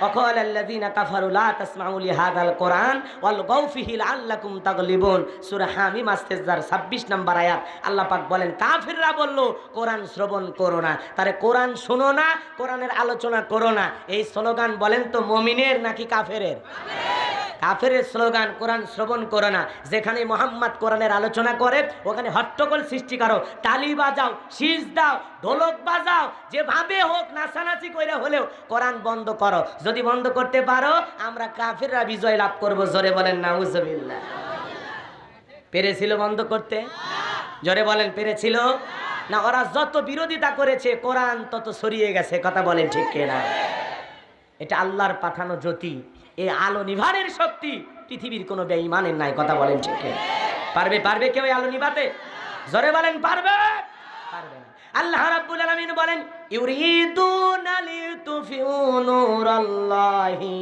وقال الذين كفروا لا تسمعوا لهذا القرآن والغوا فيه لعلكم تغلبون সূরা হামিম আস্তেজার 26 নম্বর আয়াত আল্লাহ পাক বলেন কাফিররা বলল কোরআন শ্রবণ করো না, তারে কোরআন শুনো না, কোরআনের আলোচনা করো না। এই স্লোগান বলেন তো মুমিনের নাকি কাফেরের? কাফেরের স্লোগান কোরআন শ্রবণ করো না। যেখানে মুহাম্মদ কোরআনের আলোচনা করে ওখানে হট্টগোল সৃষ্টি করো, তালি বাজাও, শীষ দাও, ঢোলক বাজাও, যেভাবে হোক নাচানাচি কইরা হলেও কোরআন বন্ধ করো। যদি বন্ধ করতে পারো আমরা কাফেররা বিজয় লাভ করব। জোরে বলেন নাউজুবিল্লাহ। পেরেছিল বন্ধ করতে? জোরে বলেন পেরেছিল না? ওরা যত বিরোধিতা করেছে কোরআন তত ছড়িয়ে গেছে। কথা বলেন ঠিক কিনা? এটা আল্লাহর পাঠানো জ্যোতি, এই আলো নিভানের শক্তি পৃথিবীর কোনো বেঈমানের নাই। কথা বলেন ঠিক কিনা? পারবে কেউ আলো নিভাতে? জোরে বলেন পারবে? পারবে না। আল্লাহ রাব্বুল আলামিন বলেন ইউরিদুনা লিতুফিউ নূরাল্লাহি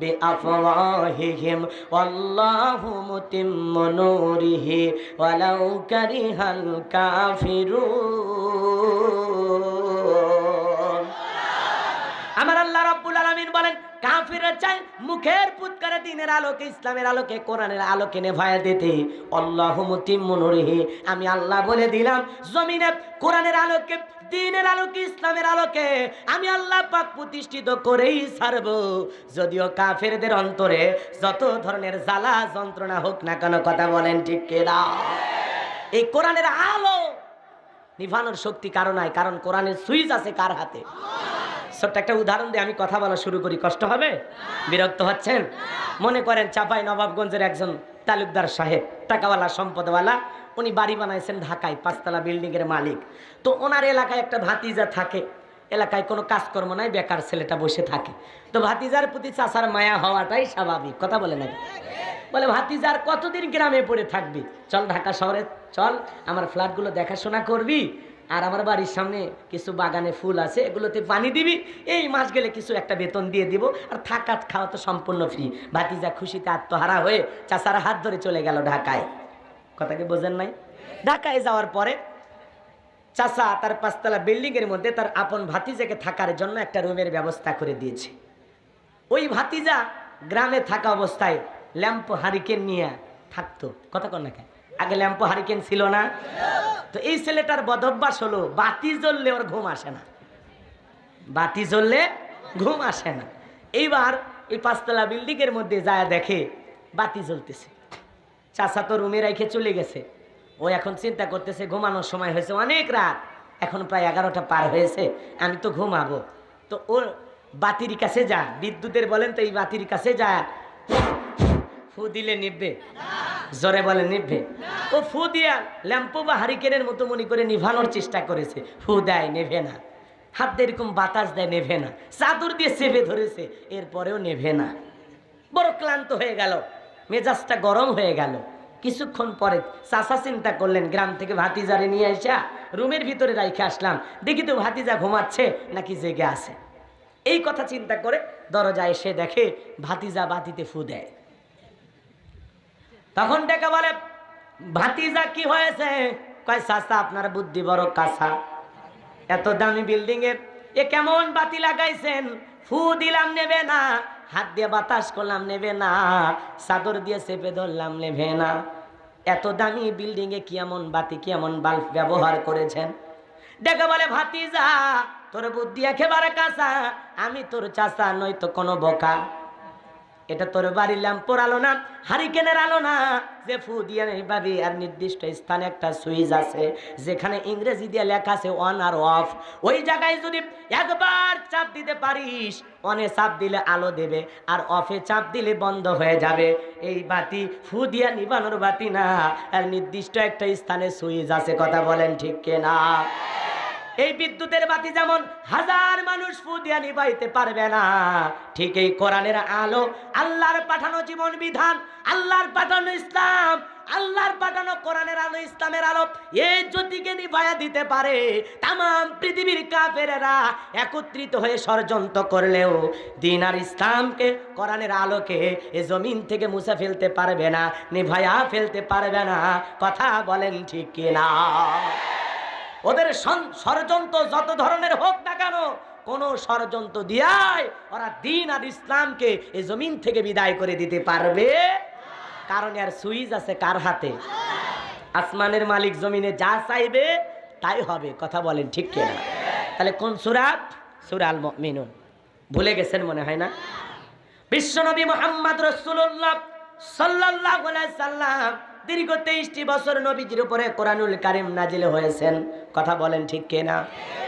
বিআফওয়াহিহিম ওয়াল্লাহু মুতিম্মু নূরিহি ওয়ালাউ কারিহাল কাফিরুন। আমার আল্লাহ রাব্বুল আলামিন বলেন কাফিররা চায় মুখের ফুৎকারে দ্বীনের আলোকে, ইসলামের আলোকে, কোরআনের আলোকে নেভায়া দিতে। আল্লাহু মুতিম্মু নূরিহি, আমি আল্লাহ বলে দিলাম জমিনে কোরআনের আলোকে, দ্বীনের আলোকে, ইসলামের আলোকে আমি আল্লাহ পাক প্রতিষ্ঠিত করেই ছাড়ব। যদিও কাফেরদের অন্তরে যত ধরনের জ্বালা যন্ত্রণা হোক না কেন। কথা বলেন ঠিক কিনা? এই কোরআনের আলো নিভানোর শক্তি কারো নাই, কারণ কোরআনের সুইচ আছে কার হাতে? ছোট্ট একটা উদাহরণ দিয়ে আমি কথা বলা শুরু করি, কষ্ট হবে? বিরক্ত হচ্ছেন? মনে করেন চাপাই নবাবগঞ্জের একজন তালুকদার সাহেব, টাকাওয়ালা, সম্পদওয়ালা, উনি বাড়ি বানাইছেন ঢাকায়, 5 তলা বিল্ডিং এর মালিক। তো ওনার এলাকায় একটা ভাতিজা থাকে, এলাকায় কোনো কাজকর্ম নাই, বেকার ছেলেটা বসে থাকে। তো ভাতিজার প্রতি চাচার মায়া হওয়াটাই স্বাভাবিক। কথা বলে নাকি? বলে ভাতিজার কতদিন গ্রামে পড়ে থাকবি, চল ঢাকা শহরে চল, আমার ফ্ল্যাটগুলো দেখাশোনা করবি, আর আমার বাড়ির সামনে কিছু বাগানে ফুল আছে, এগুলোতে পানি দিবি, এই মাস গেলে কিছু একটা বেতন দিয়ে দিব, আর থাকা খাওয়া তো সম্পূর্ণ ফ্রি। ভাতিজা খুশিতে আত্মহারা হয়ে চাচার হাত ধরে চলে গেল ঢাকায়। কথা কি বোঝেন নাই? ঢাকায় যাওয়ার পরে চাচা তার 5 তলা বিল্ডিং এর মধ্যে তার আপন ভাতিজাকে থাকার জন্য একটা রুমের ব্যবস্থা করে দিয়েছে। ওই ভাতিজা গ্রামে থাকা অবস্থায় ল্যাম্প হারিকেন নিয়ে থাকতো। কথা কন না কেন? আগে ল্যাম্প হারিকেন ছিল না। তো এই ছেলেটার বদভ্যাস হলো বাতি জ্বললে ওর ঘুম আসে না, বাতি জ্বললে ঘুম আসে না। এইবার এই 5 তলা বিল্ডিং এর মধ্যে যায় দেখে বাতি জ্বলতেছে। চাচা তো রুমে রেখে চলে গেছে। ও এখন চিন্তা করতেছে ঘুমানোর সময় হয়েছে, অনেক রাত, এখন প্রায় 11টা পার হয়েছে, আমি তো ঘুমাবো। তো ওর বাতির কাছে যা, বিদ্যুতের বলেন তো, এই বাতির কাছে যা ফু দিলে নিভবে? জোরে বলে নিভবে? ও ফু দিয়া ল্যাম্পো বা হারিকেনের মতো মনে করে নিভানোর চেষ্টা করেছে, ফু দেয়, নেভে না। হাত দিয়ে এরকম বাতাস দেয়, নেভে না। চাদর দিয়ে চেপে ধরেছে, এরপরেও নেভে না। বড় ক্লান্ত হয়ে গেল, মেজাজটা গরম হয়ে গেল। কিছুক্ষণ পরে চাচা চিন্তা করলেন গ্রাম থেকে ভাতিজারে নিয়ে আসা রুমের ভিতরে রাইখে আসলাম, দেখি তো ভাতিজা ঘুমাচ্ছে নাকি জেগে আছে। এই কথা চিন্তা করে দরজায় এসে দেখে ভাতিজা বাতিতে ফু দেয়। তখন ডেকে বলে ভাতিজা কি হয়েছে? কয় চাচা আপনার বুদ্ধি বড় কাঁচা, এত দামি বিল্ডিং এ এ কেমন বাতি লাগাইছেন? ফু দিলাম নেবে না, হাত দিয়ে বাতাস করলাম নেবে না, চাদর দিয়ে চেপে ধরলাম নেবে না। এত দামি বিল্ডিং এ কি এমন বাতি, কি এমন বাল্ব ব্যবহার করেছেন? ডেকে বলে ভাতিজা তোর বুদ্ধি একেবারে কাঁচা, আমি তোর চাচা নই তো কোনো বোকা। এটা তোর বাড়ির ল্যাম্পোর আলো না, হারিকেনের আলো না, যে ফু দিয়ে নেই পাবি। আর নির্দিষ্ট স্থানে একটা সুইচ আছে যেখানে ইংরেজি দিয়ে লেখা আছে অন আর অফ। ওই জায়গায় যদি একবার চাপ দিতে পারিস, অনে চাপ দিলে আলো দেবে, আর অফে চাপ দিলে বন্ধ হয়ে যাবে। এই বাতি ফু দিয়া নিবানোর বাতি না, আর নির্দিষ্ট একটা স্থানে সুইচ আছে। কথা বলেন ঠিক কিনা? এই বিদ্যুতের বাতি যেমন হাজার মানুষ ফু দিয়া নিভাইতে পারবে না, ঠিক এই কোরআনের আলো, আল্লাহর পাঠানো জীবন বিধান, আল্লাহর পাঠানো ইসলাম, আল্লাহর পাঠানো কোরআনের আলো, ইসলামের আলো, এই জ্যোতিকে নিভাইয়া দিতে পারে। তামাম পৃথিবীর কাফেরেরা একত্রিত হয়ে ষড়যন্ত্র করলেও দ্বীন আর ইসলামকে, কোরআনের আলোকে এ জমিন থেকে মুছে ফেলতে পারবে না, নিভাইয়া ফেলতে পারবে না। কথা বলেন ঠিক কিনা? ওদের ষড়যন্ত্র যত ধরনের হোক না কেন, কোন ষড়যন্ত্র দিয়াই ওরা দিন আর ইসলামকে এই জমিন থেকে বিদায় করে দিতে পারবে। কারণ এর সুইচ আছে কার হাতে? আসমানের মালিক জমিনে যা চাইবে তাই হবে। কথা বলেন ঠিক কিনা? তাহলে কোন সূরা? সূরা আল মুমিনুন। ভুলে গেছেন মনে হয় না? বিশ্বনবী মুহাম্মদ রাসূলুল্লাহ সাল্লাল্লাহু আলাইহি সাল্লাম দীর্ঘ 23টি বছর নবীজির উপরে কোরআনুল কারীম নাজিল হয়েছেন। কথা বলেন ঠিক কিনা?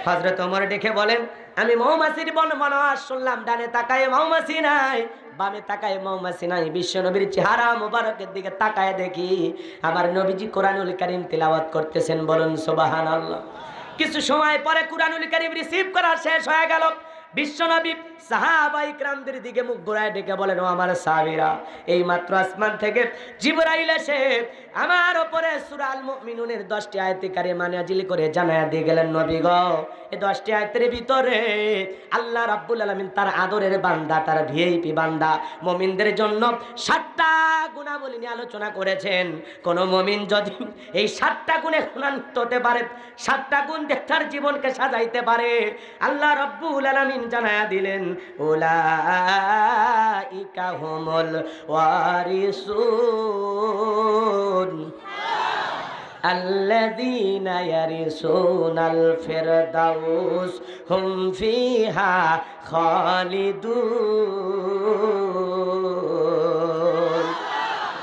হযরত ওমর দেখে বলেন, আমি মৌমাছির বনবনা শুনলাম, ডানে তাকায় মৌমাছি নাই, বামে তাকায় মৌমাছি নাই। বিশ্বনবীর চেহারা মোবারকের দিকে তাকায় দেখি আমার নবীজি কোরআনুল কারীম তিলাওয়াত করতেছেন। বলুন সুবহানাল্লাহ। কিছু সময় পরে কোরআনুল কারীম রিসিভ করা শেষ হয়ে গেল। বিশ্বনবী সাহাবায়ে কিরামদের দিকে মুখ ঘুরায় ডেকে বলেন, ও আমার সাহাবীরা, এই মাত্র আসমান থেকে জিবরাইল এসে আমার উপরে সূরা আল মুমিনুনের 10টি আয়াতে কারিমা নাজিল করে জানায়া দিয়ে গেলেন, নবী গো, এই 10টি আয়াতের ভিতরে আল্লাহ রাব্বুল আলামিন তার আদরের বান্দা, তার ভিআইপি বান্দা মুমিনদের জন্য 7টা গুণাবলী নিয়ে আলোচনা করেছেন। কোন মুমিন যদি এই 7টা গুণে গুণান্বিত হতে পারে, 7টা গুণ দিয়ে তার জীবনকে সাজাইতে পারে, আল্লাহ রাব্বুল আলামিন জানায়া দিলেন, উলাইকা হুমুল ওয়ারিসুন আল্লাযীনা ইয়ারিসুনাল ফিরদাউস হুম ফিহা খালিদুন।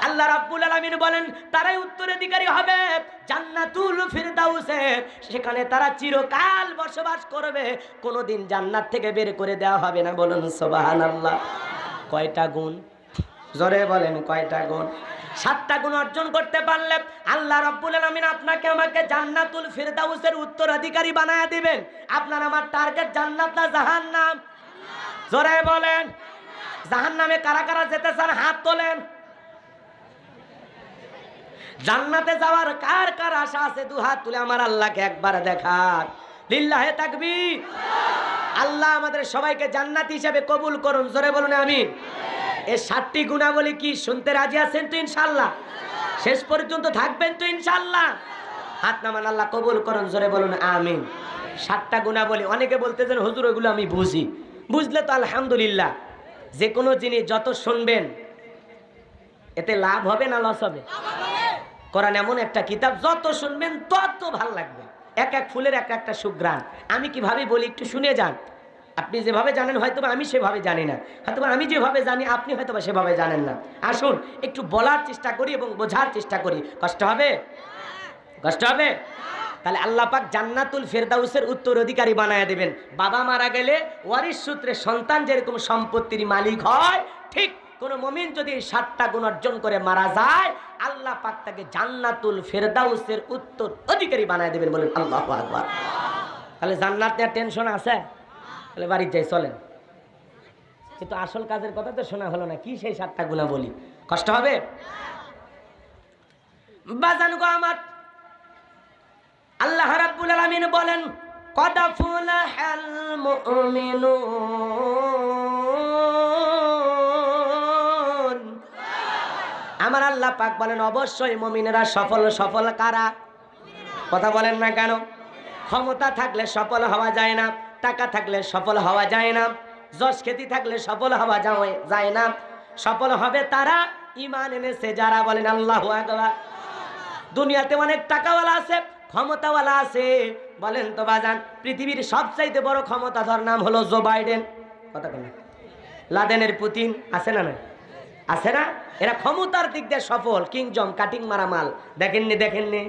আল্লাহ রাব্বুল আলামিন বলেন, তারাই উত্তরাধিকারী হবে জান্নাতুল ফিরদাউসের। সেখানে তারা চিরকাল বসবাস করবে, কোনোদিন জান্নাত থেকে বের করে দেওয়া হবে না। বলুন সুবহানাল্লাহ। কয়টা গুণ? জোরে বলেন, কয়টা গুণ? 7টা গুণ অর্জন করতে পারলে আল্লাহ রাব্বুল আলামিন আপনাকে আমাকে জান্নাতুল ফিরদাউসের উত্তরাধিকারী বানায়া দিবেন। আপনার আমার টার্গেট জান্নাত না জাহান্নাম? জোরে বলেন। জাহান্নামে কারা কারা যেতে চান হাত তোলেন। জান্নাতে যাওয়ার কার কার আশা আছে দু হাত তুলে আমার আল্লাহকে একবার দেখার। লিল্লাহে তাকবীর। আল্লাহ আমাদের সবাইকে জান্নাতি হিসেবে কবুল করুন। জোরে বলুন আমিন। এই 7টি গুণাবলী কি শুনতে রাজি আছেন তো ইনশাআল্লাহ? শেষ পর্যন্ত থাকবেন তো ইনশাআল্লাহ? হাত নামান, আল্লাহ কবুল করুন। জোরে বলুন আমিন। 7টা গুণাবলী। অনেকে বলতেছেন হুজুর ওগুলো আমি বুঝি। বুঝলে তো আলহামদুলিল্লাহ। যে কোনো জিনিস যত শুনবেন এতে লাভ হবে না লস হবে? কোরআন এমন একটা কিতাব, যত শুনবেন তত ভাল লাগবে। এক এক ফুলের এক একটা সুঘ্রাণ। আমি কিভাবে বলি একটু শুনে যান। আপনি যেভাবে জানেন হয়তো আমি সেভাবে জানি না, হয়তো আমি যেভাবে জানি আপনি হয়তো সেভাবে জানেন না। আসুন একটু বলার চেষ্টা করি এবং বোঝার চেষ্টা করি। কষ্ট হবে? কষ্ট হবে? তাহলে আল্লাহ পাক জান্নাতুল ফিরদাউসের উত্তরাধিকারী বানায় দেবেন। বাবা মারা গেলে ওয়ারিশ সূত্রে সন্তান যেরকম সম্পত্তির মালিক হয়, ঠিক কোন মুমিন যদি 7টা গুণ অর্জন করে মারা যায়, আল্লাহ পাক তাকে জান্নাতুল ফিরদাউসের উত্তরাধিকারী বানায় দেবেন। বলেন আল্লাহু আকবার। তাহলে জান্নাত নিয়ে টেনশন আছে? তাহলে বাড়ি যাই চলেন। কিন্তু আসল কাজের কথা তো শোনা হলো না। কি সেই 7টা গুণা বলি? কষ্ট হবে? বাজান গো আমার, আল্লাহ রাব্বুল আলামিন বলেন, কদ ফুলাহাল মুমিনুন। আমার আল্লাহ পাক বলেন অবশ্যই মুমিনেরা সফল। সফল কারা? কথা বলেন না কেন? ক্ষমতা থাকলে সফল হওয়া যায় না, টাকা থাকলে সফল হওয়া যায় না, যশ খ্যাতি থাকলে সফল হওয়া যায় না। সফল হবে তারা ঈমান এনেছে যারা। বলেন আল্লাহু আকবার। দুনিয়াতে অনেক টাকাওয়ালা আছে, ক্ষমতাওয়ালা আছে। বলেন তো বাজান, পৃথিবীর সবচাইতে বড় ক্ষমতাধর নাম হলো জো বাইডেন। কথা বলেন। লাদেনের পুতিন আছে না? না আছে না? এরা ক্ষমতার দিক দিয়ে সফল। কিংজম কাটিং মারা মাল দেখেননি? দেখেননি?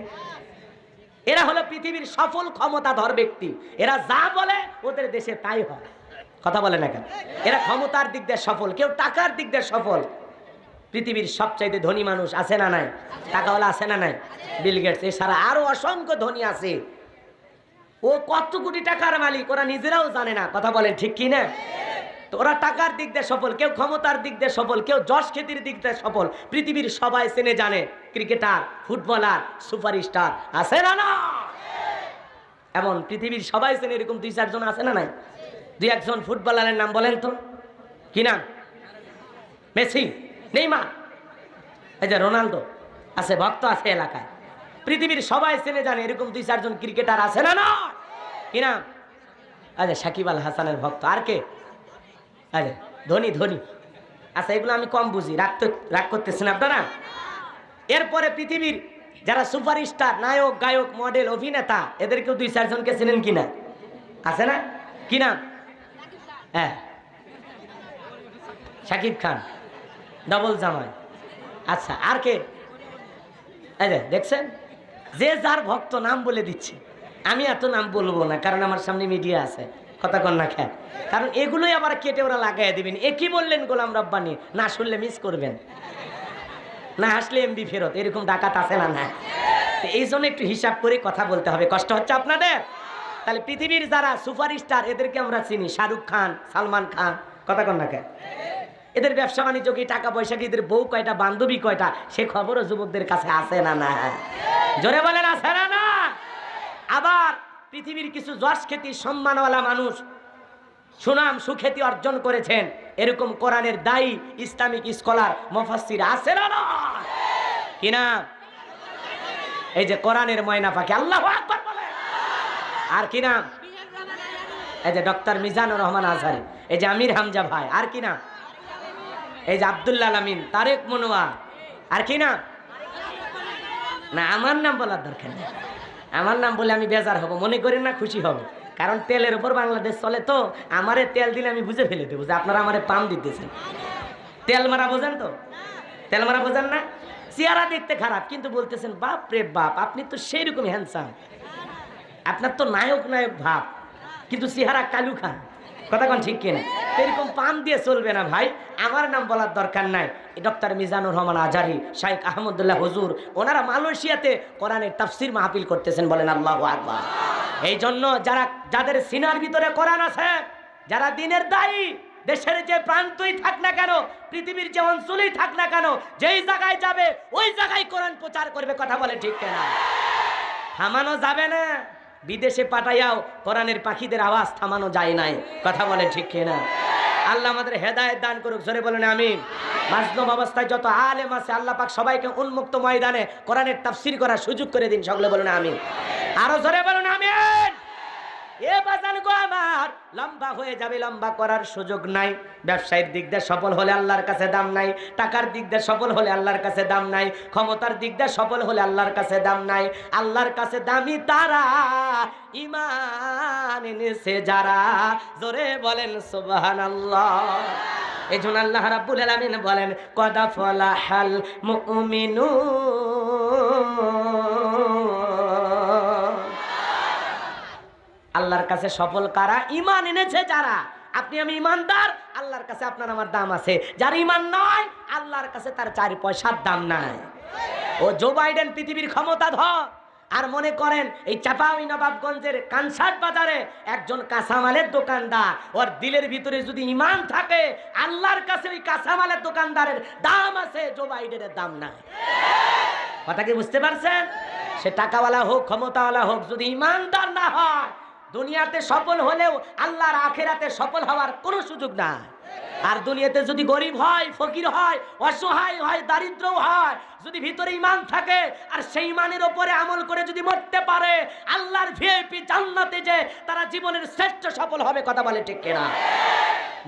এরা হলো পৃথিবীর সফল ক্ষমতাধর ব্যক্তি। এরা যা বলে ওদের দেশে তাই হয়। কথা বলে না কেন? এরা ক্ষমতার দিক দিয়ে সফল, কেউ টাকার দিক দিয়ে সফল। পৃথিবীর সবচাইতে ধনী মানুষ আছে না নাই? টাকাওয়ালা আছে না নাই? বিল গেটস এছাড়া আরো অসংখ্য ধনী আছে। ও কত কোটি টাকার মালিক ওরা নিজেরাও জানে না। কথা বলেন ঠিক কি না? তো ওরা টাকার দিক দিয়ে সফল, কেউ ক্ষমতার দিক দিয়ে সফল, কেউ যশ খ্যাতির দিক দিয়ে সফল। পৃথিবীর সবাই চেনে জানে। ক্রিকেটার, ফুটবলার, সুপারস্টার আছে না? না এমন পৃথিবীর সবাই চেনে এরকম 2-4 জন আছে না নাই? 2-1 জন ফুটবলারের নাম বলেন তো। কি নাম? মেসি, নেইমার, এই যে রোনালদো আছে, ভক্ত আছে এলাকায়। পৃথিবীর সবাই চেনে জানে এরকম 2-4 জন ক্রিকেটার আছে না? না কি নাম? আচ্ছা সাকিব আল হাসানের ভক্ত। আর কে? আরে ধনী ধনী। আচ্ছা এগুলো আমি কম বুঝি, রাগ করতেছেন আপনারা। এরপরে পৃথিবীর যারা সুপারস্টার নায়ক গায়ক মডেল অভিনেতা এদেরকেও 2-4 জনকে চেনেন কিনা? আছে না? কি নাম? হ্যাঁ শাকিব খান, ডবল জামাই। আচ্ছা আর কে? এই যে দেখছেন, যে যার ভক্ত নাম বলে দিচ্ছে। আমি এত নাম বলবো না, কারণ আমার সামনে মিডিয়া আছে। কথা কন না খেয়ে, কারণ এগুলোই আবার কেটে ওরা লাগাই দিবেন। একই বললেন গোলাম রব্বানি, না শুনলে মিস করবেন, না আসলে এমবি ফেরত, এরকম ডাকাত আছে না? না, এই জন্য একটু হিসাব করে কথা বলতে হবে। কষ্ট হচ্ছে আপনাদের? তাহলে পৃথিবীর যারা সুপারস্টার এদেরকে আমরা চিনি, শাহরুখ খান, সালমান খান। কথা কন না খেয়ে, এদের ব্যবসা বাণিজ্য কি, টাকা পয়সা কি, এদের বউ কয়টা, বান্ধবী কয়টা, সে খবরও যুবকদের কাছে আছে না? না, জোরে বলেন আছে না? না। আবার পৃথিবীর কিছু যশ খ্যাতি সম্মানওয়ালা মানুষ সুনাম সুখ্যাতি অর্জন করেছেন, এরকম কোরআনের দায়ী ইসলামিক স্কলার মুফাসসির আছে না? না কি না? এই যে কোরআনের ময়না পাখি, আল্লাহু আকবার বলে। আর কি নাম? এই যে ডক্টর মিজানুর রহমান আজহারি, এই যে আমির হামজা ভাই। আর কি নাম? এই যে আব্দুল্লাহ আমিন, তারেক মনোয়ার। আর কি নাম? না আমার নাম বলার দরকার নেই, আমার নাম বলে আমি বেজার হব, মনে করেন না, খুশি হব। কারণ তেলের উপর বাংলাদেশ চলে, তো আমারে তেল দিলে আমি বুঝে ফেলে দেবো যে আপনারা আমারে পাম দিতেছেন। তেল মারা বোঝেন তো? তেল মারা বোঝেন না? চেহারা দেখতে খারাপ, কিন্তু বলতেছেন বাপ রে বাপ, আপনি তো সেই রকম হ্যান্ডসাম, আপনার তো নায়ক নায়ক ভাব, কিন্তু চেহারা কালু খান। কথা কোন ঠিক কিনা? এরকম পাম দিয়ে চলবে না ভাই, আমার নাম বলার দরকার নাই। ডক্টর মিজানুর রহমান আজহারি, শাইখ আহমদুল্লাহ হুজুর, ওনারা মালয়েশিয়াতে কোরআনের তাফসীর মাহফিল করতেছেন, বলেন আল্লাহু আকবার। এই জন্য যাদের সিনার ভিতরে কোরআন আছে, যারা দিনের দায়ী, দেশের যে প্রান্তই থাক না কেন, পৃথিবীর যে অঞ্চলেই থাক না কেন, যেই জায়গায় যাবে ওই জায়গায় কোরআন প্রচার করবে। কথা বলে ঠিক কিনা? থামানো যাবে না। বিদেশে পাঠাইয়াও কোরআনের পাখিদের আওয়াজ থামানো যায় নাই। কথা বলে ঠিক কিনা? আল্লাহ আমাদের হেদায়েত দান করুক, জোরে বলেন আমিন। মাজলুম অবস্থায় যত আলেম আছে আল্লাহ পাক সবাইকে উন্মুক্ত ময়দানে কোরআনের তাফসীর করার সুযোগ করে দিন, সকলে বলেন আমিন। আরো জোরে বলেন আমিন। এ বাজান গো আমার, লম্বা হয়ে যাবে, লম্বা করার সুযোগ নাই। ব্যবসায়ের দিক দিয়ে সফল হলে আল্লাহর কাছে দাম নাই, টাকার দিক দিয়ে সফল হলে আল্লাহর কাছে দাম নাই, ক্ষমতার দিক দিয়ে সফল হলে আল্লাহর কাছে দাম নাই। আল্লাহর কাছে দামি তারা, ঈমান এনেছে যারা, জোরে বলেন সুবহানাল্লাহ। এই জন্য আল্লাহ রাব্বুল আলামিন বলেন, কদ ফলাহাল মুমিনুন। আল্লাহর কাছে সফল কারা? ঈমান এনেছে যারা। আপনি আমি ইমানদার, আল্লাহর কাছে আপনার আমার দাম আছে। যার ঈমান নয়, আল্লাহর কাছে তার 4 পয়সার দাম নাই। ও জো বাইডেন পৃথিবীর ক্ষমতাধর, আর মনে করেন এই চাপাই নবাবগঞ্জের কানসাট বাজারে একজন কাঁচামালের দোকানদার, ওর দিলের ভিতরে যদি ঈমান থাকে, আল্লাহর কাছে ওই কাঁচামালের দোকানদারের দাম আছে, জো বাইডেনের দাম নাই। কথা কি বুঝতে পারছেন? সে টাকাওয়ালা হোক, ক্ষমতাওয়ালা হোক, যদি ঈমানদার না হয়, দুনিয়াতে সফল হলেও আল্লাহর আখিরাতে সফল হওয়ার কোনো সুযোগ নাই। আর দুনিয়াতে যদি গরিব হয়, ফকির হয়, অসহায় হয়, দারিদ্র হয়, যদি ভিতরে ঈমান থাকে আর সেই ঈমানের উপরে আমল করে যদি মরতে পারে, আল্লাহর ভিআইপি জান্নাতে যে তারা জীবনের শ্রেষ্ঠ সফল হবে। কথা বলে ঠিক কিনা?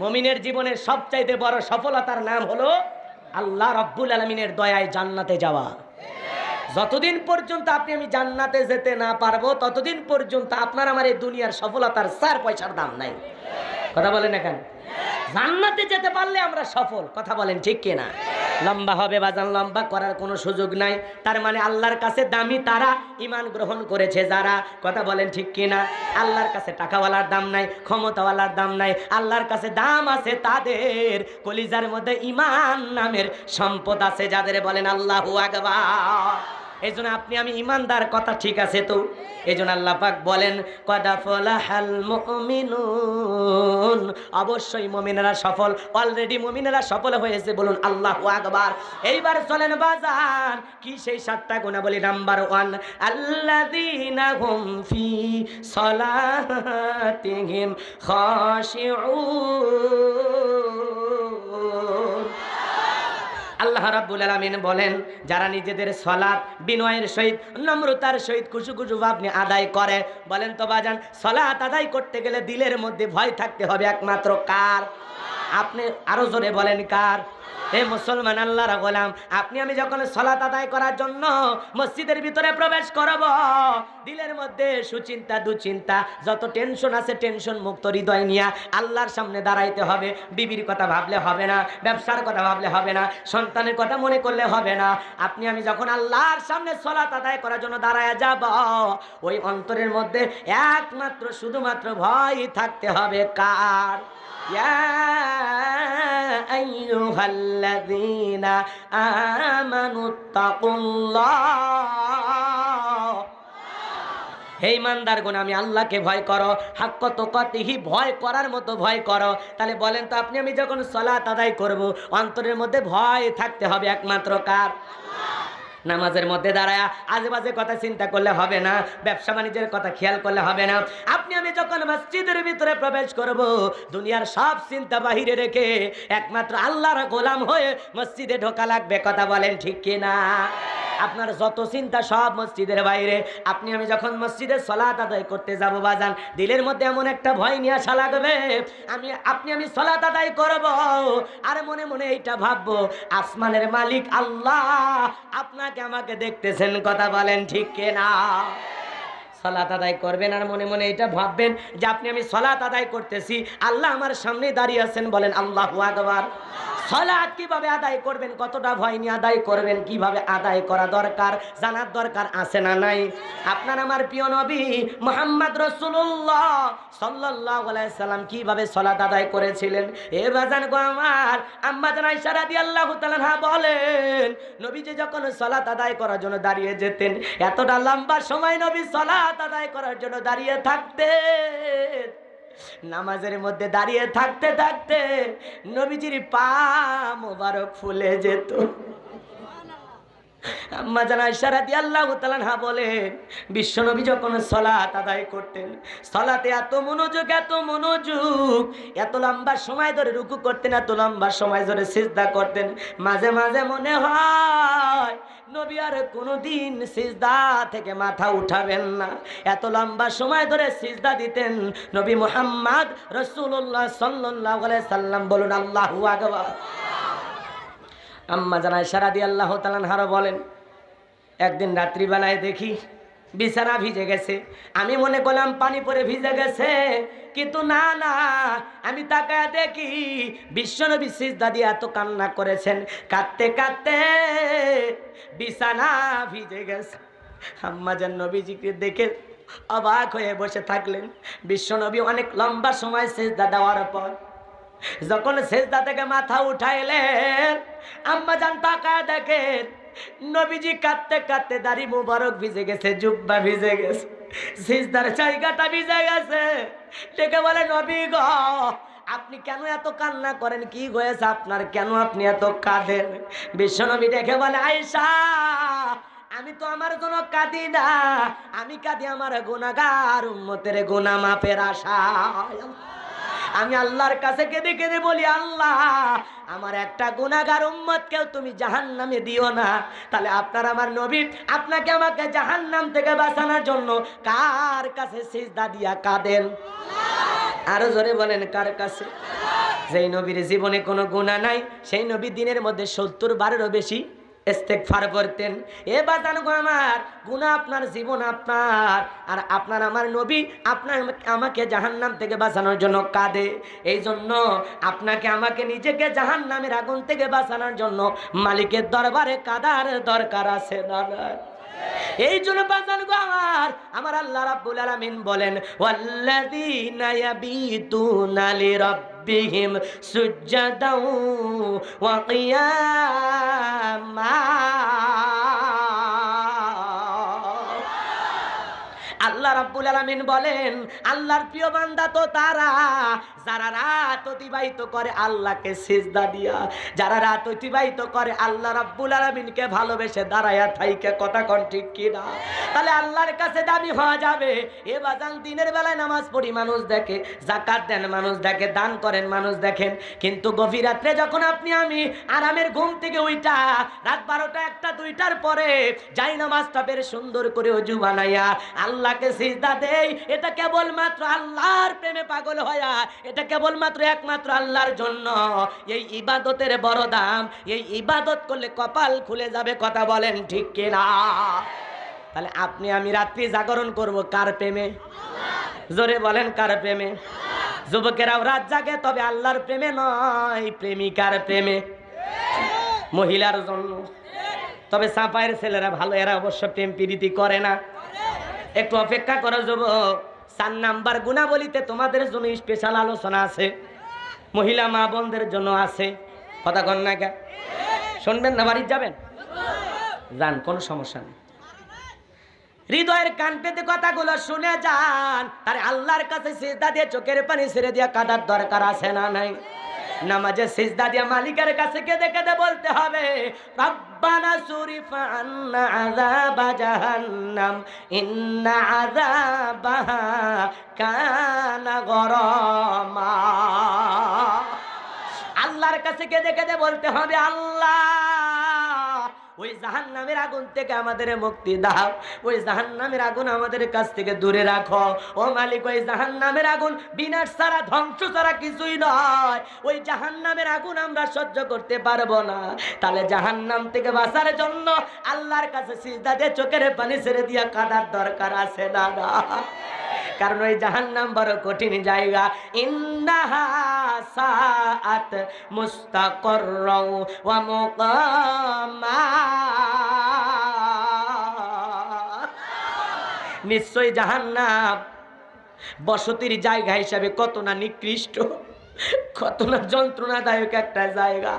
মুমিনের জীবনের সবচাইতে বড় সফলতার নাম হলো আল্লাহ রাব্বুল আলামিনের দয়ায় জান্নাতে যাওয়া। যতদিন পর্যন্ত আপনি আমি জান্নাতে যেতে না পারবো, ততদিন পর্যন্ত আপনার আমার এই দুনিয়ার সফলতার 4 পয়সার দাম নাই। কথা বলেন না কেন? জান্নাতে যেতে পারলে আমরা সফল। কথা বলেন ঠিক কিনা? লম্বা হবে বাজান, লম্বা করার কোনো সুযোগ নাই। তার মানে আল্লাহর কাছে দামি তারা, ঈমান গ্রহণ করেছে যারা। কথা বলেন ঠিক কিনা? আল্লাহর কাছে টাকাওয়ালার দাম নাই, ক্ষমতাওয়ালার দাম নাই, আল্লাহর কাছে দাম আছে তাদের কলিজার মধ্যে ঈমান নামের সম্পদ আছে যাদের। বলেন আল্লাহু আকবার। এই জন্য আপনি আমি ইমানদার, কথা ঠিক আছে তো? এই জন্য আল্লাহ পাক বলেন, কদ ফলাহাল মুমিনুন। অবশ্যই মুমিনেরা সফল, অলরেডি মুমিনেরা সফল হয়েছে। বলুন আল্লাহু আকবার। এইবার চলেন বাজান, কি সেই 7টা গুনাহ বলি। নাম্বার 1, আল্লাযীনা হুম ফি সালাতিহিম খাশিউন। আল্লাহ রাব্বুল আলামিন বলেন, যারা নিজেদের সালাত বিনয়ের সহিত নম্রতার সহিত খুশু খুশু ভাব নিয়ে আদায় করে, বলেন তো বাজান, সালাত আদায় করতে গেলে দিলের মধ্যে ভয় থাকতে হবে একমাত্র কার? আপনি আরো জোরে বলেন কার? হে মুসলমান আল্লাহর গোলাম, আপনি আমি যখন সালাত আদায় করার জন্য মসজিদের ভিতরে প্রবেশ করব, দিলের মধ্যে সুচিন্তা দুচিন্তা যত টেনশন আছে টেনশন মুক্ত হৃদয় নিয়ে আল্লাহর সামনে দাঁড়াইতে হবে। বিবির কথা ভাবলে হবে না, ব্যবসার কথা ভাবলে হবে না, সন্তানের কথা মনে করলে হবে না। আপনি আমি যখন আল্লাহর সামনে সালাত আদায় করার জন্য দাঁড়ায় যাব, ওই অন্তরের মধ্যে একমাত্র শুধুমাত্র ভয় থাকতে হবে কার? ইয়া আইয়ুহাল্লাযীনা আমানুত্তাকুল্লাহ, হে ইমানদারগণ, আমি আল্লাহকে ভয় করো, হাক্ক তুকাতিহি, ভয় করার মতো ভয় করো। তাহলে বলেন তো, আপনি আমি যখন সালাত আদায় করব, অন্তরের মধ্যে ভয় থাকতে হবে একমাত্র কার? নামাজের মধ্যে দাঁড়ায় আজেবাজে কথা চিন্তা করলে হবে না, ব্যবসা বাণিজ্যের কথা খেয়াল করলে হবে না। আপনি আমি যখন মসজিদের ভিতরে প্রবেশ করব, দুনিয়ার সব চিন্তা বাহিরে রেখে একমাত্র আল্লাহর গোলাম হয়ে মসজিদে ঢোকা লাগবে। কথা বলেন ঠিক কিনা? আপনার যত চিন্তা সব মসজিদের বাইরে। আপনি আমি যখন মসজিদে সালাত আদায় করতে যাব বাজান, দিলের মধ্যে এমন একটা ভয় নিয়ে আসা লাগবে, আপনি আমি সালাত আদায় করব, আর মনে মনে এইটা ভাববো, আসমানের মালিক আল্লাহ আপনাকে আমাকে দেখতেছেন। কথা বলেন ঠিক কিনা? সালাত আদায় করবেন আর মনে মনে এটা ভাববেন যে আপনি আমি সালাত আদায় করতেছি, আল্লাহ আমার সামনে দাঁড়িয়ে আছেন। বলেন আল্লাহু আকবার। সালাত কিভাবে আদায় করবেন, কতটা ভয় নিয়ে আদায় করবেন, কিভাবে আদায় করা দরকার জানার দরকার আছে না নাই? আপনার আমার প্রিয় নবী মুহাম্মদ রাসূলুল্লাহ সাল্লাল্লাহু আলাইহি সাল্লাম কিভাবে সালাত আদায় করেছিলেন? এ বাজান গো আমার, আম্মা জান আয়েশা রাদিয়াল্লাহু তাআলা বলেন, নবীজি যখন সালাত আদায় করার জন্য দাঁড়িয়ে যেতেন, এতটা লম্বা সময় নবী সালাত আদায় করার জন্য দাঁড়িয়ে থাকতেন। নামাজের মধ্যে দাঁড়িয়ে থাকতে থাকতে নবীজির পা মোবারক ফুলে যেত। আম্মা জান আয়েশা রাদিয়াল্লাহু তাআলা বলেন, বিশ্বনবী যখন সালাত আদায় করতেন, সালাতে এত মনোযোগ এত লম্বা সময় ধরে রুকু করতেন, এত লম্বা সময় ধরে সিজদা করতেন, মাঝে মাঝে মনে হয় নবী আর কোনোদিন সিজদা থেকে মাথা উঠাবেন না। এত লম্বা সময় ধরে সিজদা দিতেন নবী মুহাম্মদ রাসূলুল্লাহ সাল্লাল্লাহু আলাইহি সাল্লাম। বলুন আল্লাহু আকবার। আম্মা জান আয়েশা রাদিয়াল্লাহু তাআলা আনহা বলেন, একদিন রাত্রিবেলায় দেখি বিছানা ভিজে গেছে। আমি মনে করলাম পানি পরে ভিজে গেছে, কিন্তু না, আমি তাকায় দেখি বিশ্বনবী সিজদা দিয়ে এত কান্না করেছেন, কাঁদতে কাঁদতে বিছানা ভিজে গেছে। আম্মা জান নবীজিকে দেখে অবাক হয়ে বসে থাকলেন। বিশ্বনবী অনেক লম্বা সময় সিজদা দেওয়ার পর যখন সিজদা থেকে মাথা উঠাইলেন, আম্মা জান তাকায় দেখেন নবীজি কাঁদতে কাঁদতে দাড়ি মুবারক ভিজে গেছে, জুব্বা ভিজে গেছে, সিজদার জায়গাটা ভিজে গেছে। ডেকে বলে, নবী গো, আপনি কেন এত কান্না করেন? কি হয়েছে আপনার? কেন আপনি এত কাঁদেন? বিশ্বনবী ডেকে বলে, আয়েশা, আমি তো আমার জন্য কাঁদি না, আমি কাঁদি আমার গুনাহগার উম্মতের গুনাহ মাফের আশায়। আমি আল্লাহর কাছে কেঁদে কেঁদে বলি, আল্লাহ, আমার একটা গুনাহগার উম্মতকেও তুমি জাহান্নামে দিও না। তাহলে আপনার আমার নবী আপনাকে আমাকে জাহান্নাম থেকে বাঁচানোর জন্য কার কাছে সিজদা দিয়া কাঁদেন? আরো জোরে বলেন, কার কাছে? যেই নবীর জীবনে কোনো গুনাহ নাই, সেই নবী দিনের মধ্যে 70 বারেরও বেশি ইস্তেগফার করতেন। এ বাজান গো আমার, গুনাহ আপনার, জীবন আপনার, আর আপনার আমার নবী আপনার আমাকে জাহান্নাম থেকে বাঁচানোর জন্য কাঁদে। এই জন্য আপনাকে আমাকে নিজেকে জাহান্নামের আগুন থেকে বাঁচানোর জন্য মালিকের দরবারে কাঁদার দরকার আছে না? এই জন্য বাজান গো আমার আল্লাহ রাব্বুল আলামিন বলেন, ওয়াল্লাযীনা ইয়াবিতুনা লিরাব্বিহিম সুজদাও ওয়া কিয়ামা। আল্লাহ রাব্বুল আলামিন বলেন, আল্লাহর প্রিয় বান্দা তো তারা যারা রাত অতিবাহিত করে আল্লাহকে সিজদা দিয়া, যারা রাত অতিবাহিত করে আল্লাহ রাব্বুল আলামিনকে ভালোবেসে দাঁড়ায়া থাইকে। কথা কোন ঠিক কিনা? তাহলে আল্লাহর কাছে দামি হওয়া যাবে। এ বাজান দিনের বেলায় নামাজ পড়ি মানুষ দেখে, যাকাত দেন মানুষ দেখে, দান করেন মানুষ দেখেন, কিন্তু গভীর রাত্রে যখন আপনি আমি আরামের ঘুম থেকে উইটা রাত 12টা 1টা 2টার পরে যাই নামাজটা বের সুন্দর করে ওযু বানাইয়া আল্লাহকে সিজদা দেই, এটা কেবলমাত্র আল্লাহর প্রেমে পাগল হয়া, এটা কেবলমাত্র একমাত্র আল্লাহর জন্য। এই ইবাদতের বড় দাম। এই ইবাদত করলে কপাল খুলে যাবে। কথা বলেন ঠিক কিনা? তাহলে আপনি আমি রাত্রি জাগরণ করব কার প্রেমে? জোরে বলেন কার প্রেমে? যুবকেরাও রাত জাগে, তবে আল্লাহর প্রেমে নয়, প্রেমিকার প্রেমে, মহিলার জন্য। তবে সাপায়ের ছেলেরা ভালো, এরা অবশ্য প্রেম প্রীতি করে না। একটু অপেক্ষা করো যুবক, 4 নাম্বার গুণাবলীতে তোমাদের জন্য স্পেশাল আলোচনা আছে, মহিলা মা বোনদের জন্য আছে। কথা কন না কে? শুনবেন না বাড়ি যাবেন? যান, কোনো সমস্যা নেই। হৃদয়ের কান পেতে কথাগুলো শুনে যান। আরে আল্লাহর কাছে সিজদা দিয়ে চোখের পানি ছেড়ে দিয়ে কাঁদার দরকার আছে না নাই? নামাজে সিজদা দিয়ে মালিকের কাছে কেঁদে কেঁদে বলতে হবে, রব্বানা সুরিফা আন্না আযাবা জাহান্নাম ইন্না আযাবাহা কানা গরামা। আল্লাহর কাছে কেঁদে কেঁদে বলতে হবে, আল্লাহ ওই জাহান্নামের আগুন থেকে আমাদের মুক্তি দাও, ওই জাহান্নামের আগুন আমাদের কাছ থেকে দূরে রাখো। ও মালিক, ওই জাহান্নামের আগুন বিনাশ ছাড়া, ধ্বংস ছাড়া কিছুই নয়। ওই জাহান্নামের আগুন আমরা সহ্য করতে পারবো না। তাহলে জাহান্নাম থেকে বাঁচার জন্য আল্লাহর কাছে সিজদা দিয়ে চোখের পানি ছেড়ে দিয়া কাঁদার দরকার আছে না? কারণ ওই জাহান্নাম বড় কঠিন জায়গা। ইন্নাহা সাআত মুস্তাকাররাও ওয়া মুকামা। নিশ্চয় জাহান্নাম বসতির জায়গা হিসাবে কত না নিকৃষ্ট, কত না যন্ত্রণাদায়ক একটা জায়গা।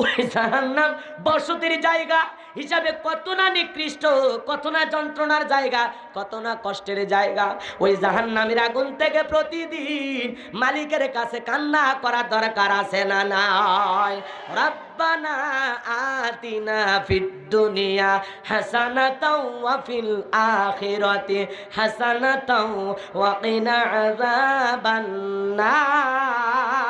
ওই জাহান্নাম বসতির জায়গা হিসাবে কত না নিকৃষ্ট, কত না যন্ত্রণার জায়গা, কত না কষ্টের জায়গা। ওই জাহান্নামের আগুন থেকে প্রতিদিন মালিকের কাছে কান্না করার দরকার আছে না নাই? রব্বানা আতিনা ফিদ দুনিয়া হাসানাতাও ওয়া ফিল আখিরাতি হাসানাতাও ওয়া কিনা আযাবান নার।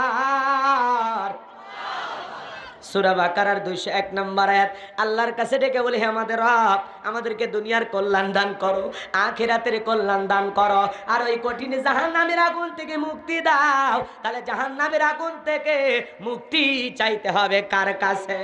সূরা বাকারার 201 নম্বর আয়াত। আল্লাহর কাছে ডেকে বলি, হে আমাদের রব, আমাদেরকে দুনিয়ার কল্যাণ দান করো, আখিরাতের কল্যাণ দান করো, আর ওই কঠিন জাহান্নামের আগুন থেকে মুক্তি দাও। তাহলে জাহান্নামের আগুন থেকে মুক্তি চাইতে হবে কার কাছে?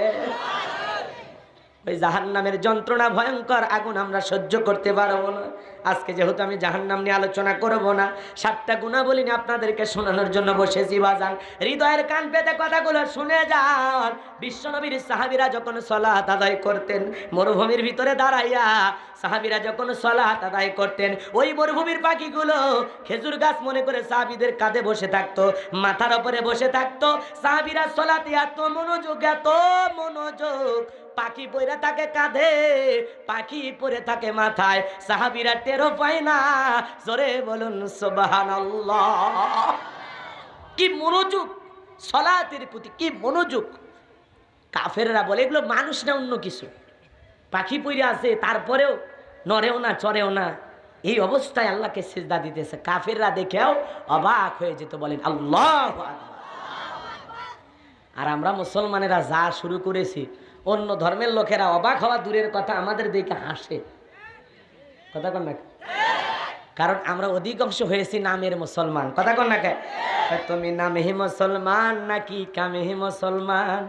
ওই জাহান্নামের যন্ত্রণা, ভয়ঙ্কর আগুন আমরা সহ্য করতে পারবো না। আজকে যেহেতু আমি জাহান্নাম নিয়ে আলোচনা করব না, 7টা গুণাবলী নিয়ে আপনাদেরকে শোনানোর জন্য বসেছি। বাজান, হৃদয়ের কান পেতে কথাগুলো শুনে যান। বিশ্বনবীর সাহাবীরা যখন সালাত আদায় করতেন, মরুভূমির ভিতরে দাঁড়াইয়া সাহাবীরা যখন সালাত আদায় করতেন, ওই মরুভূমির পাখিগুলো খেজুর গাছ মনে করে সাহাবীদের কাঁধে বসে থাকতো, মাথার উপরে বসে থাকতো। সাহাবীরা সালাতে এত মনোযোগ, এত মনোযোগ, পাখি পড়ে থাকে কাঁধে, পাখি পড়ে থাকে মাথায়, সাহাবীরা টেরও পায় না। জোরে বলুন সুবহানাল্লাহ। কি মনোযোগ সালাতের প্রতি, কি মনোযোগ! কাফেররা বলে এগুলো মানুষ না, অন্য কিছু। পাখি পড়ে আছে, তারপরেও নড়েও না, চড়েও না, এই অবস্থায় আল্লাহকে সিজদা দিতেছে। কাফেররা দেখেও অবাক হয়ে যেত, বলেন আল্লাহু আকবার। আর আমরা মুসলমানেরা যা শুরু করেছি, অন্য ধর্মের লোকেরা অবাক হওয়া দূরের কথা, আমাদের দেখে হাসে। কথা কন না? কারণ আমরা অধিকাংশ হয়েছি নামের মুসলমান। কথা কন না? তুমি নামেহি মুসলমান নাকি কামেহি মুসলমান?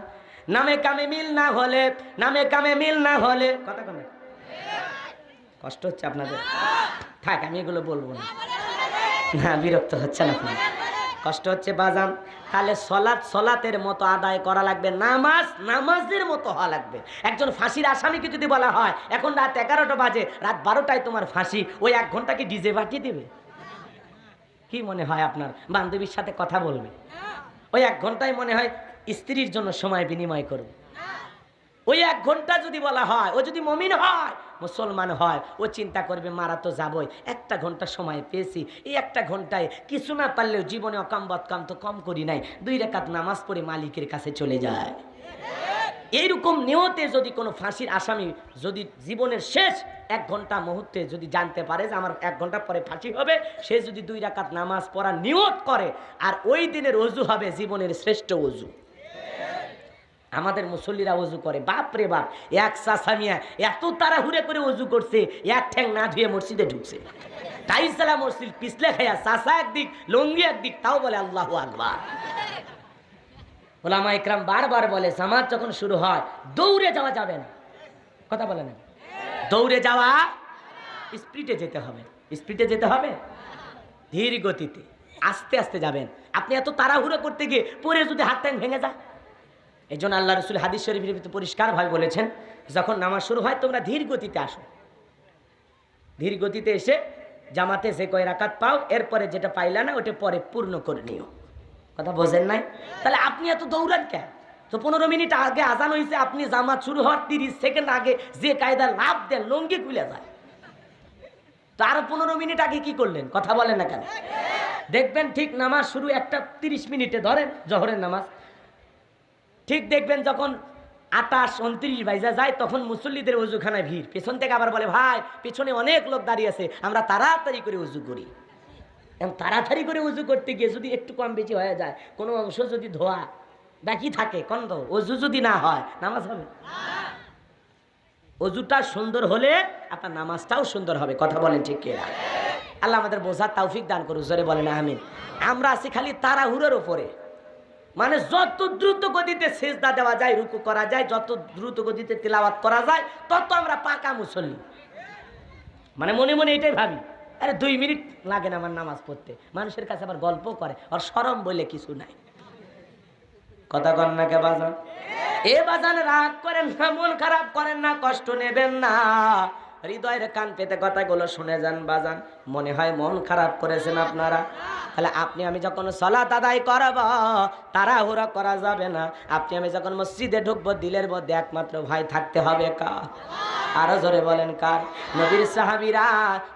নামে কামে মিল না হলে, নামে কামে মিল না হলে, কথা কন না? কষ্ট হচ্ছে আপনাদের? থাক, আমি এগুলো বলবো না। না, বিরক্ত হচ্ছেন আপনি? কষ্ট হচ্ছে বাজান? তাহলে সলাতের মতো আদায় করা লাগবে, নামাজের মতো হওয়া লাগবে। একজন ফাঁসির আসামিকে যদি বলা হয় এখন রাত 11টা বাজে, রাত 12টায় তোমার ফাঁসি, ওই 1 ঘন্টা কি ডিজে পাঠিয়ে দেবে? কি মনে হয় আপনার? বান্ধবীর সাথে কথা বলবে, ওই 1 ঘন্টায় মনে হয় স্ত্রীর জন্য সময় বিনিময় করবে। ওই 1 ঘন্টা যদি বলা হয়, ও যদি মুমিন হয় মুসলমান হয়, ও চিন্তা করবে মারা তো যাবই, 1টা ঘন্টা সময় পেয়েছি, এই 1টা ঘন্টায় কিছু না পারলেও জীবনে অকাম বদকাম তো কম করি নাই, 2 রাকাত নামাজ পড়ে মালিকের কাছে চলে যায়। এইরকম নিয়তে যদি কোনো ফাঁসির আসামি যদি জীবনের শেষ 1 ঘন্টা মুহূর্তে যদি জানতে পারে যে আমার 1 ঘন্টা পরে ফাঁসি হবে, সে যদি 2 রাকাত নামাজ পড়ার নিয়ত করে, আর ওই দিনের ওযু হবে জীবনের শ্রেষ্ঠ ওযু। আমাদের মুসল্লিরা ওযু করে, বাপ রে বাপ, এক চাষামিয়া এত তাড়াহুড়ে করে ওযু করছে, 1 ঠ্যাং না ধুয়ে মসজিদে ঢুকছে, টাইসালা মসজিদ পিছলে খাইয়া, চাষা একদিক লঙ্গি একদিক, তাও বলে আল্লাহু আকবার। ওলামা ইকরাম বারবার বলে জামাত যখন শুরু হয় দৌড়ে যাওয়া যাবে না, কথা বলে না, দৌড়ে যাওয়া, স্পিডে যেতে হবে, স্পিডে যেতে হবে, ধীর গতিতে আস্তে আস্তে যাবেন। আপনি এত তাড়াহুড়ো করতে গিয়ে পরে যদি হাত ট্যাং ভেঙে যায়, এই জন্য আল্লাহ রসুল হাদিস শরীফের ভিতরে পরিষ্কারভাবে বলেছেন, যখন নামাজ শুরু হয় তোমরা ধীর গতিতে আসো, ধীর গতিতে এসে জামাতে যে কয় রাকাত পাও, এরপরে যেটা পাইলা না ওটা পরে পূর্ণ করে নিও। কথা বোঝেন নাই? তাহলে আপনি এত দৌড়ান কেন? তো 15 মিনিট আগে আজান হয়েছে, আপনি জামাত শুরু হওয়ার 30 সেকেন্ড আগে যে কায়দা লাভ দেন লঙ্গি খুলে যায়, তো আরো 15 মিনিট আগে কি করলেন? কথা বলেন না কেন? দেখবেন ঠিক নামাজ শুরু 1টা 30 মিনিটে, ধরেন জোহরের নামাজ, ঠিক দেখবেন যখন 28 29 বাইজা যায়, তখন মুসল্লিদের ওযুখানায় ভিড়, পেছন থেকে আবার বলে ভাই পেছনে অনেক লোক দাঁড়িয়ে আছে, আমরা তাড়াতাড়ি করে ওযু করি। এবং তাড়াতাড়ি করে ওযু করতে গিয়ে যদি একটু কম বেশি হয়ে যায়, কোনো অংশ যদি ধোয়া বাকি থাকে, কোন তো ওযু যদি না হয় নামাজ হবে না। ওযুটা সুন্দর হলে আপনার নামাজটাও সুন্দর হবে। কথা বলেন ঠিক কিনা? আল্লাহ আমাদের বোঝার তৌফিক দান করুন, জোরে বলেন আমিন। আমরা আছি খালি তাড়াহুড়োর উপরে, মানে যত দ্রুত গতিতে সিজদা দেওয়া যায়, রুকু করা যায়, যত দ্রুত গতিতে তিলাওয়াত করা যায়, তত আমরা পাকা মুসল্লি। মানে মনে মনে এটাই ভাবি, আরে 2 মিনিট লাগে না আমার নামাজ পড়তে। মানুষের কাছে আবার গল্প করে, আর শরম বলে কিছু নাই। কথা কন না কে বাজান? এ বাজান রাগ করেন না, মন খারাপ করেন না, কষ্ট নেবেন না, হৃদয়ের কান পেতে কথাগুলো শুনে যান বাজান। মনে হয় মন খারাপ করেছেন আপনারা, তাহলে আপনি আমি যখন সালাত আদায় করব তাড়াহুড়া করা যাবে না। আপনি আমি যখন মসজিদে ঢুকবো, দিলের মধ্যে একমাত্র ভাই থাকতে হবে কার? আরো জোরে বলেন কার? নবীর সাহাবীরা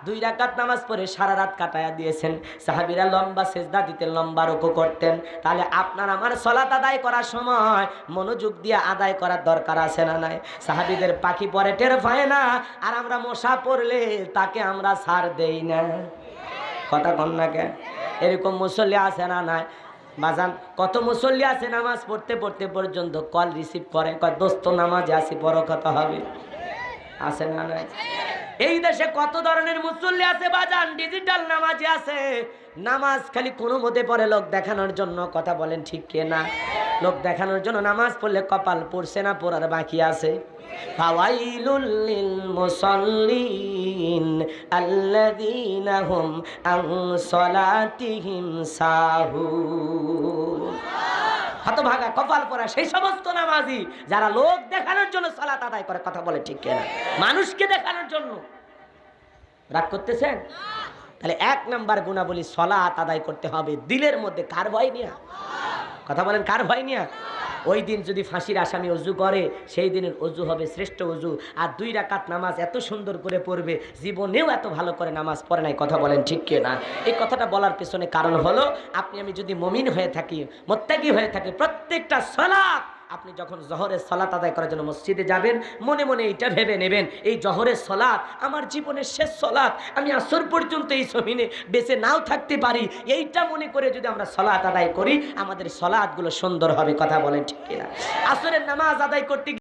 2 রাকাত নামাজ পড়ে সারা রাত কাটায়া দিয়েছেন। সাহাবীরা লম্বা সেজদা দিতেন, লম্বা রুকু করতেন। তাহলে আপনার আমার সালাত আদায় করার সময় মনোযোগ দিয়ে আদায় করার দরকার আছে না নাই? সাহাবীদের পাখি পরে টের পায় না, আর আমরা মশা পড়লে তাকে আমরা ছাড় দেই না। কথা কন না কে? এরকম মুসল্লি আছে না নাই বাজান? কত মুসল্লি আছে নামাজ পড়তে পড়তে পর্যন্ত কল রিসিভ করে, কয় দোস্ত নামাজে আসি, বড় কথা হবে, আছে না নাই? এই দেশে কত ধরনের মুসল্লি আছে বাজান, ডিজিটাল নামাজি আছে, নামাজ খালি কোনো মতে পড়ে লোক দেখানোর জন্য। কথা বলেন ঠিক কে না? লোক দেখানোর জন্য নামাজ পড়লে কপাল পড়ছে না, পড়ার বাকি আছে। ফাওয়াইলুল লিল মুসাল্লিন আল্লাযীনা হুম আন সালাতিহিম সাহুন। হতভাগা কপাল পরা সেই সমস্ত নামাজি যারা লোক দেখানোর জন্য সালাত আদায় করে। কথা বলে ঠিক কিনা? মানুষকে দেখানোর জন্য। রাগ করতেছেন? তাহলে 1 নাম্বার গুণাবলী সালাত আদায় করতে হবে দিলের মধ্যে। কার ভয় নিয়া? কথা বলেন কার ভয় নিয়া? ওই দিন যদি ফাঁসির আসামি ওযু করে, সেই দিনের ওযু হবে শ্রেষ্ঠ ওযু। আর 2 রাকাত নামাজ এত সুন্দর করে পড়বে, জীবনেও এত ভালো করে নামাজ পড়ে নাই। কথা বলেন ঠিক কি না? এই কথাটা বলার পেছনে কারণ হলো, আপনি আমি যদি মুমিন হয়ে থাকি, মুত্তাকি হয়ে থাকি, প্রত্যেকটা সালাত আপনি যখন জোহরের সালাত আদায় করার জন্য মসজিদে যাবেন, মনে মনে এইটা ভেবে নেবেন, এই জোহরের সালাত আমার জীবনের শেষ সালাত, আমি আসর পর্যন্ত এই জমিনে বেঁচে নাও থাকতে পারি। এইটা মনে করে যদি আমরা সালাত আদায় করি, আমাদের সালাতগুলো সুন্দর হবে। কথা বলেন ঠিক কিনা? আসরের নামাজ আদায় করতে